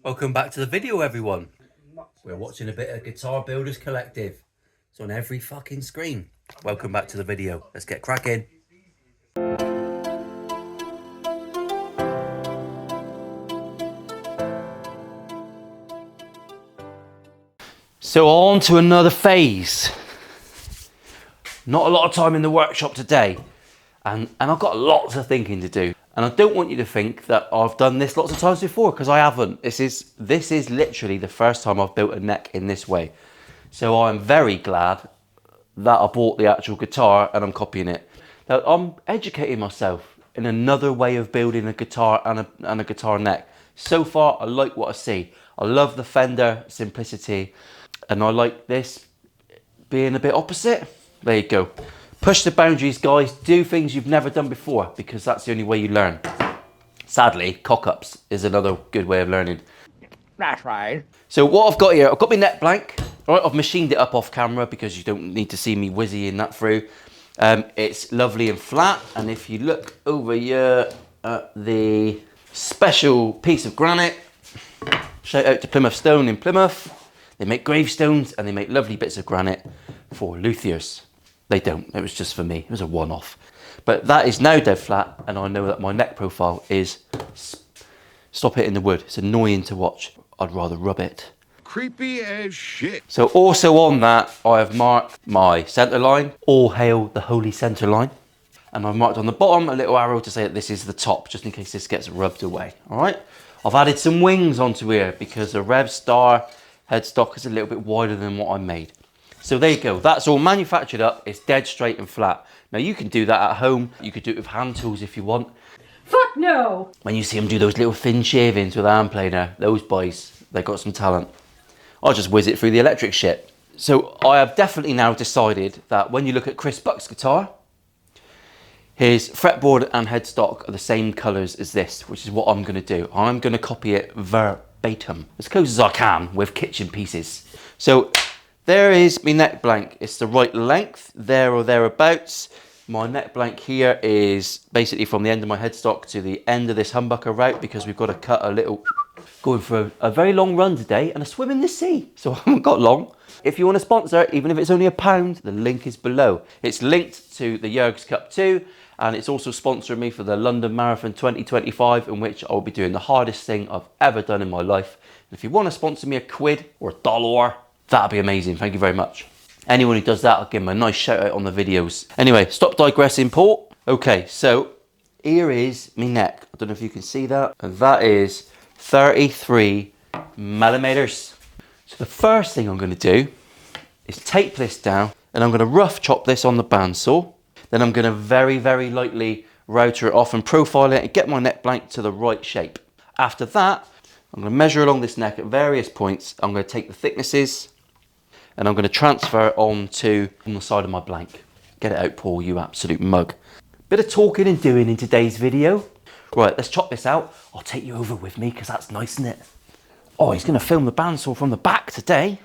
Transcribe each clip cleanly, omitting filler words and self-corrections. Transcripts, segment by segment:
Welcome back to the video, everyone. We're watching a bit of Guitar Builders Collective. It's on every fucking screen. Welcome back to the video. Let's get cracking. So on to another phase. Not a lot of time in the workshop today. And I've got lots of thinking to do. And I don't want you to think that I've done this lots of times before, because I haven't. This is literally the first time I've built a neck in this way. So I'm very glad that I bought the actual guitar and I'm copying it. Now I'm educating myself in another way of building a guitar and a guitar neck. So far I like what I see. I love the Fender simplicity and I like this being a bit opposite. There you go. Push the boundaries, guys. Do things you've never done before, because that's the only way you learn. Sadly, cock-ups is another good way of learning. That's right. So what I've got here, I've got my neck blank. All right, I've machined it up off camera because you don't need to see me whizzying that through. It's lovely and flat. And if you look over here at the special piece of granite, shout out to Plymouth Stone in Plymouth. They make gravestones and they make lovely bits of granite for luthiers. They don't, it was just for me, it was a one-off. But that is now dead flat, and I know that my neck profile is, stop hitting the wood, it's annoying to watch. I'd rather rub it. Creepy as shit. So also on that, I have marked my centre line, all hail the holy centre line. And I've marked on the bottom a little arrow to say that this is the top, just in case this gets rubbed away, all right? I've added some wings onto here because the Revstar headstock is a little bit wider than what I made. So there you go, that's all manufactured up, it's dead straight and flat. Now you can do that at home, you could do it with hand tools if you want. Fuck no! When you see them do those little thin shavings with a hand planer, those boys, they got some talent. I'll just whiz it through the electric shit. So I have definitely now decided that when you look at Chris Buck's guitar, his fretboard and headstock are the same colours as this, which is what I'm going to do. I'm going to copy it verbatim, as close as I can with kitchen pieces. So there is my neck blank. It's the right length, there or thereabouts. My neck blank here is basically from the end of my headstock to the end of this humbucker route, because we've got to cut a little, going for a very long run today and a swim in the sea. So I haven't got long. If you want to sponsor, even if it's only £1, the link is below. It's linked to the Jurgen Cup 2, and it's also sponsoring me for the London Marathon 2025, in which I'll be doing the hardest thing I've ever done in my life. And if you want to sponsor me £1 or $1, that'd be amazing, thank you very much. Anyone who does that, I'll give them a nice shout out on the videos. Anyway, stop digressing, Paul. Okay, so here is my neck. I don't know if you can see that. And that is 33 millimeters. So the first thing I'm gonna do is tape this down, and I'm gonna rough chop this on the bandsaw. Then I'm gonna very, very lightly router it off and profile it and get my neck blank to the right shape. After that, I'm gonna measure along this neck at various points. I'm gonna take the thicknesses, and I'm going to transfer it onto the side of my blank. Get it out, Paul, you absolute mug. Bit of talking and doing in today's video. Right, let's chop this out. I'll take you over with me because that's nice, isn't it? Oh, he's going to film the bandsaw from the back today.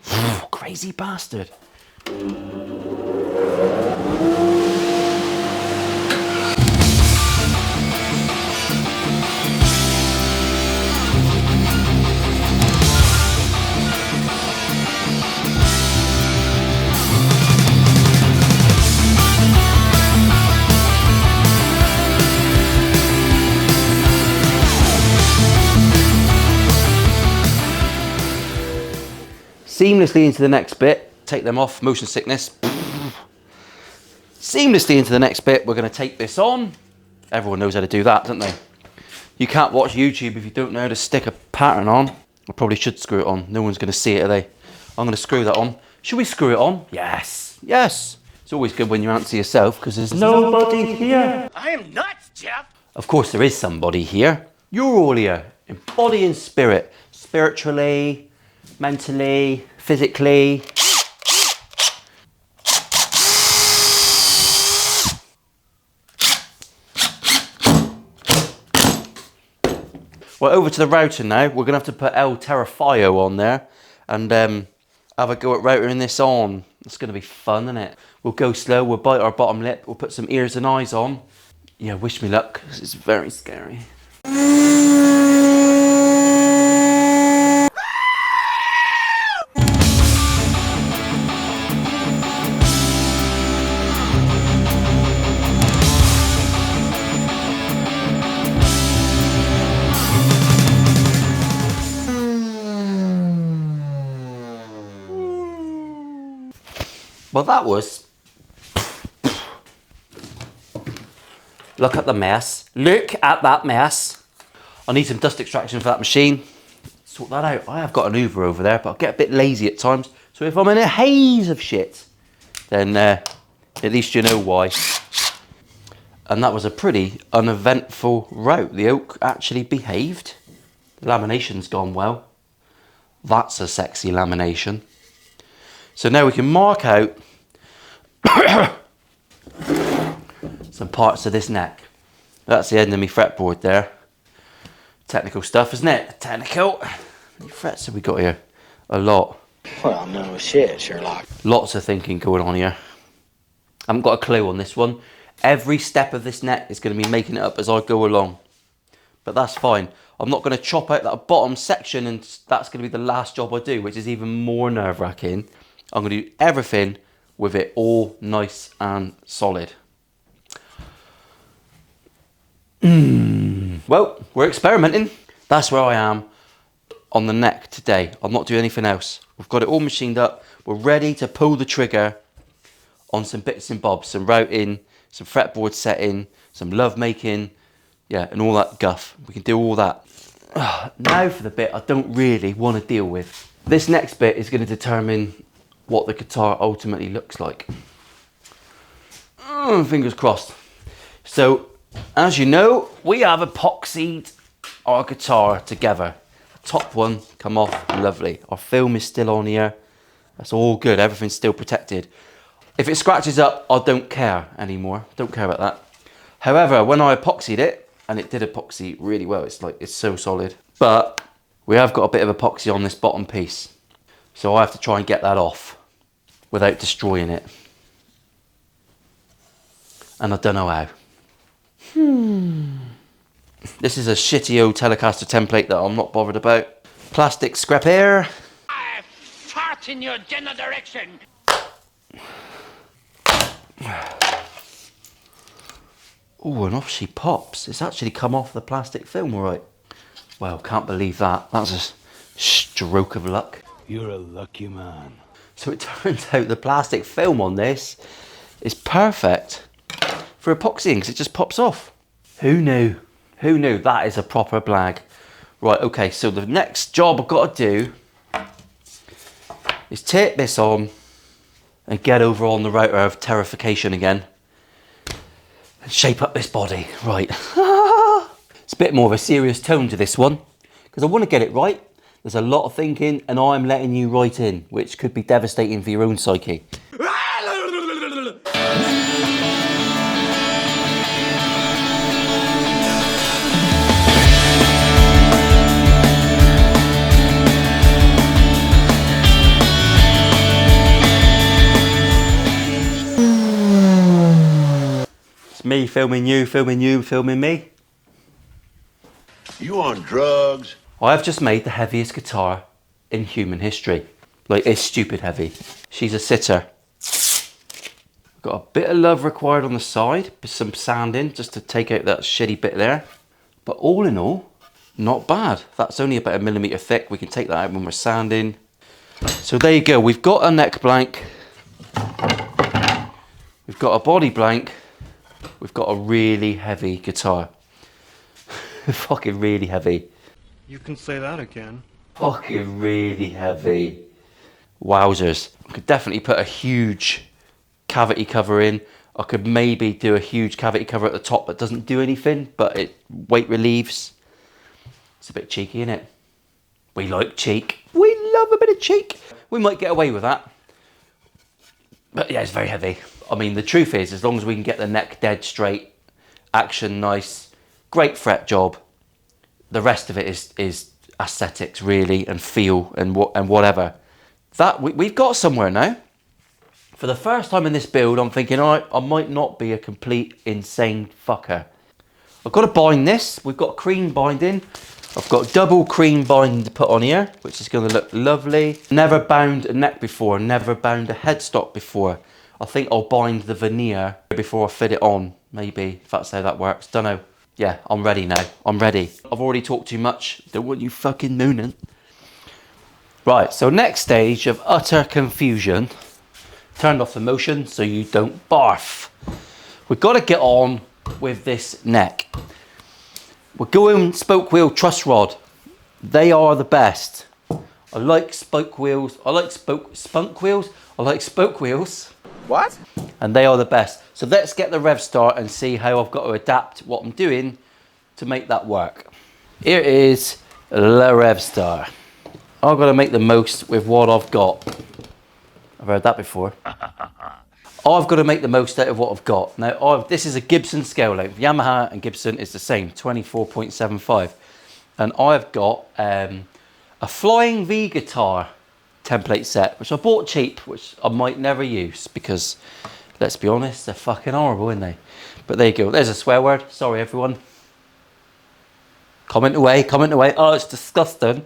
Crazy bastard. Seamlessly into the next bit, take them off, motion sickness. Seamlessly into the next bit, we're going to take this on. Everyone knows how to do that, don't they? You can't watch YouTube if you don't know how to stick a pattern on. I probably should screw it on. No one's going to see it, are they? I'm going to screw that on. Should we screw it on? Yes, yes. It's always good when you answer yourself because there's nobody here. I am nuts, Jeff. Of course there is somebody here. You're all here, in body and spirit, spiritually, mentally, physically. Well, over to the router now. We're going to have to put El Terrifio on there and have a go at routering this on. It's going to be fun, isn't it? We'll go slow, we'll bite our bottom lip, we'll put some ears and eyes on. Yeah, wish me luck, 'cause it's very scary. Well, that was... Look at the mess. Look at that mess. I need some dust extraction for that machine. Sort that out. I have got an Hoover over there, but I get a bit lazy at times. So if I'm in a haze of shit, then at least you know why. And that was a pretty uneventful route. The oak actually behaved. The lamination's gone well. That's a sexy lamination. So now we can mark out some parts of this neck. That's the end of my fretboard there. Technical stuff, isn't it? Technical. How many frets have we got here? A lot. Well, no shit, Sherlock. Lots of thinking going on here. I haven't got a clue on this one. Every step of this neck is going to be making it up as I go along. But that's fine. I'm not going to chop out that bottom section and that's going to be the last job I do, which is even more nerve-wracking. I'm going to do everything with it all nice and solid. Well, we're experimenting. That's where I am on the neck today. I'm not doing anything else. We've got it all machined up. We're ready to pull the trigger on some bits and bobs, some routing, some fretboard setting, some love making, yeah, and all that guff. We can do all that. Now for the bit I don't really want to deal with. This next bit is going to determine what the guitar ultimately looks like. Fingers crossed. So, as you know, we have epoxied our guitar together. The top one come off lovely. Our film is still on here. That's all good. Everything's still protected. If it scratches up, I don't care anymore. Don't care about that. However, when I epoxied it, and it did epoxy really well, it's so solid. But we have got a bit of epoxy on this bottom piece. So I have to try and get that off without destroying it. And I don't know how. This is a shitty old Telecaster template that I'm not bothered about. Plastic scrap air. I fart in your general direction. Oh, and off she pops. It's actually come off the plastic film all right. Well, can't believe that. That's a stroke of luck. You're a lucky man. So it turns out the plastic film on this is perfect for epoxying because it just pops off. Who knew? Who knew? That is a proper blag. Right, okay, so the next job I've got to do is tape this on and get over on the router of terrification again and shape up this body. Right. It's a bit more of a serious tone to this one because I want to get it right. There's a lot of thinking and I'm letting you right in, which could be devastating for your own psyche. It's me filming you, filming me. You on drugs? I have just made the heaviest guitar in human history. Like, it's stupid heavy. She's a sitter. Got a bit of love required on the side, some sanding just to take out that shitty bit there. But all in all, not bad. That's only about 1 millimeter thick. We can take that out when we're sanding. So there you go. We've got a neck blank. We've got a body blank. We've got a really heavy guitar. Fucking really heavy. You can say that again. Fucking really heavy. Wowzers. I could definitely put a huge cavity cover in. I could maybe do a huge cavity cover at the top that doesn't do anything, but it weight relieves. It's a bit cheeky, isn't it? We like cheek. We love a bit of cheek. We might get away with that. But yeah, it's very heavy. I mean, the truth is, as long as we can get the neck dead straight, action nice, great fret job, the rest of it is aesthetics really, and feel and whatever. That we've got somewhere now. For the first time in this build, I'm thinking, all right, I might not be a complete insane fucker. I've got to bind this. We've got cream binding. I've got double cream binding to put on here, which is going to look lovely. Never bound a neck before, never bound a headstock before. I think I'll bind the veneer before I fit it on, maybe, if that's how that works. Don't know. Yeah, I'm ready now. I'm ready. I've already talked too much. Don't want you fucking mooning. Right, so next stage of utter confusion. Turned off the motion so you don't barf. We've got to get on with this neck. We're going spoke wheel truss rod. They are the best. I like spoke wheels. I like spunk wheels. I like spoke wheels. What? And they are the best. So let's get the Revstar and see how I've got to adapt what I'm doing to make that work. Here is the Revstar. I've got to make the most with what I've got. I've heard that before. I've got to make the most out of what I've got. Now, this is a Gibson scale length. Yamaha and Gibson is the same, 24.75. And I've got a Flying V guitar template set, which I bought cheap, which I might never use because, let's be honest, they're fucking horrible, aren't they? But there you go. There's a swear word. Sorry, everyone. Comment away, comment away. Oh, it's disgusting.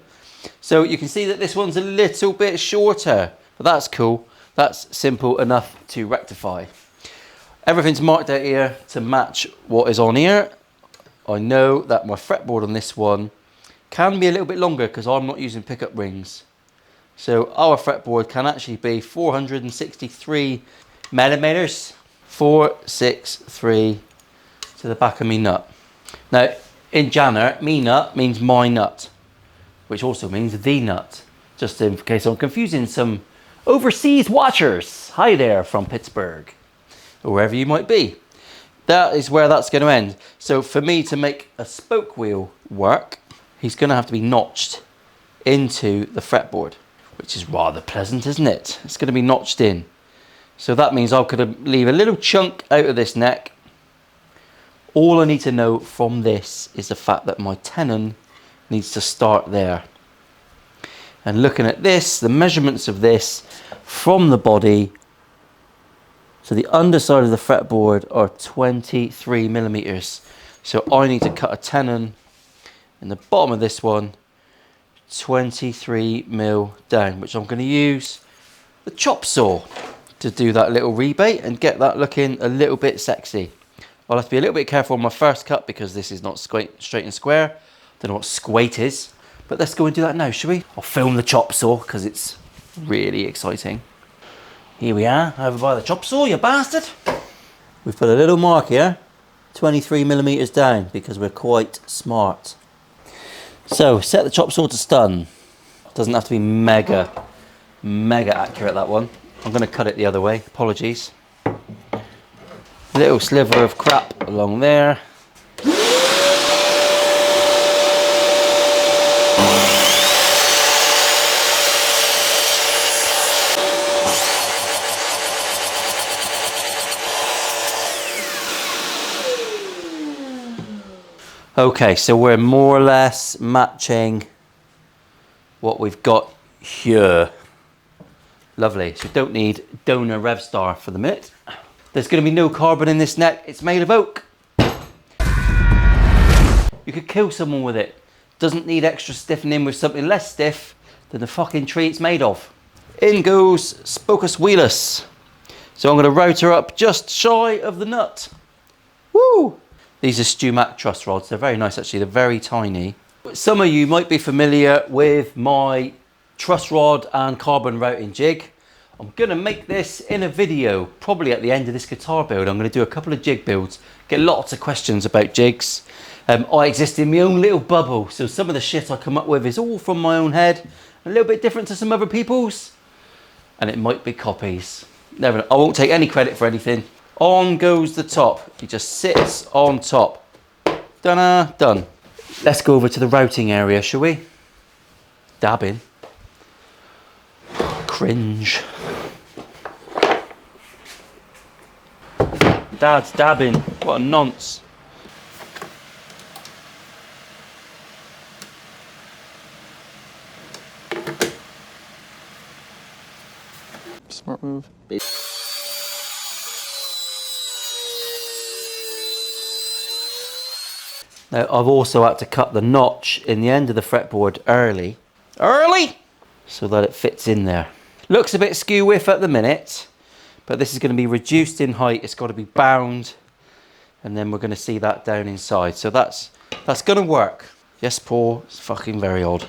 So you can see that this one's a little bit shorter, but that's cool. That's simple enough to rectify. Everything's marked out here to match what is on here. I know that my fretboard on this one can be a little bit longer because I'm not using pickup rings. So our fretboard can actually be 463 millimeters. 463 to the back of me nut. Now, in Janner, me nut means my nut, which also means the nut, just in case I'm confusing some overseas watchers. Hi there from Pittsburgh, or wherever you might be. That is where that's going to end. So for me to make a spoke wheel work, he's going to have to be notched into the fretboard, which is rather pleasant, isn't it? It's going to be notched in. So that means I've got to leave a little chunk out of this neck. All I need to know from this is the fact that my tenon needs to start there. And looking at this, the measurements of this from the body to the underside of the fretboard are 23 millimeters. So I need to cut a tenon in the bottom of this one, 23 mil down, which I'm going to use the chop saw to do that little rebate and get that looking a little bit sexy. I'll have to be a little bit careful on my first cut because this is not straight and square. Don't know what squate is, but let's go and do that now, shall we? I'll film the chop saw because it's really exciting. Here we are, over by the chop saw, you bastard. We've put a little mark here, 23 millimeters down because we're quite smart. So set the chop saw to stun. Doesn't have to be mega accurate, that one. I'm going to cut it the other way, apologies. Little sliver of crap along there. Okay, so we're more or less matching what we've got here. Lovely. So we don't need donor Revstar for the minute. There's going to be no carbon in this neck. It's made of oak. You could kill someone with it. Doesn't need extra stiffening with something less stiff than the fucking tree it's made of. In goes Spocus Wheelus. So I'm going to router up just shy of the nut. Woo! These are Stumac truss rods. They're very nice actually. They're very tiny. Some of you might be familiar with my truss rod and carbon routing jig. I'm going to make this in a video, probably at the end of this guitar build. I'm going to do a couple of jig builds. Get lots of questions about jigs. I exist in my own little bubble, so some of the shit I come up with is all from my own head. A little bit different to some other people's. And it might be copies. Never know. I won't take any credit for anything. On goes the top. He just sits on top. Done. Done. Let's go over to the routing area, shall we? Dabbing. Cringe. Dad's dabbing. What a nonce. Smart move. Now I've also had to cut the notch in the end of the fretboard early, so that it fits in there. Looks a bit skew width at the minute, but this is going to be reduced in height. It's got to be bound, and then we're going to see that down inside. So that's going to work. Yes, Paul, it's fucking very odd.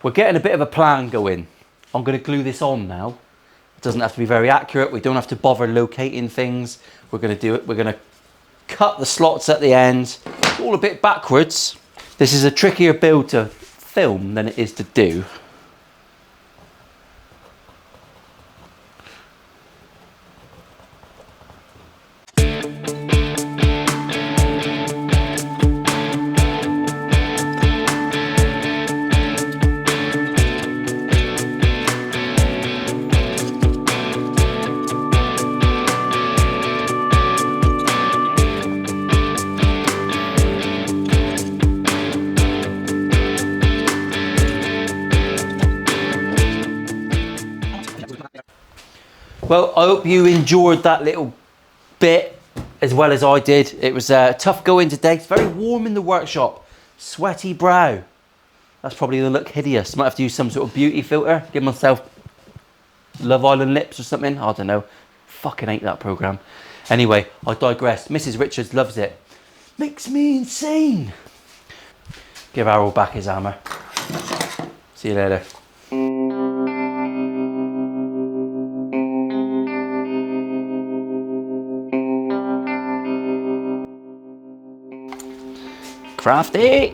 We're getting a bit of a plan going. I'm going to glue this on now, It doesn't have to be very accurate. We don't have to bother locating things. We're going to do it. We're going to cut the slots at the end. It's all a bit backwards. This is a trickier build to film than it is to do. Well, I hope you enjoyed that little bit as well as I did. It was tough going today. It's very warm in the workshop. Sweaty brow. That's probably going to look hideous. Might have to use some sort of beauty filter. Give myself Love Island lips or something. I don't know. Fucking hate that programme. Anyway, I digress. Mrs. Richards loves it. Makes me insane. Give Harold back his hammer. See you later. Crafty.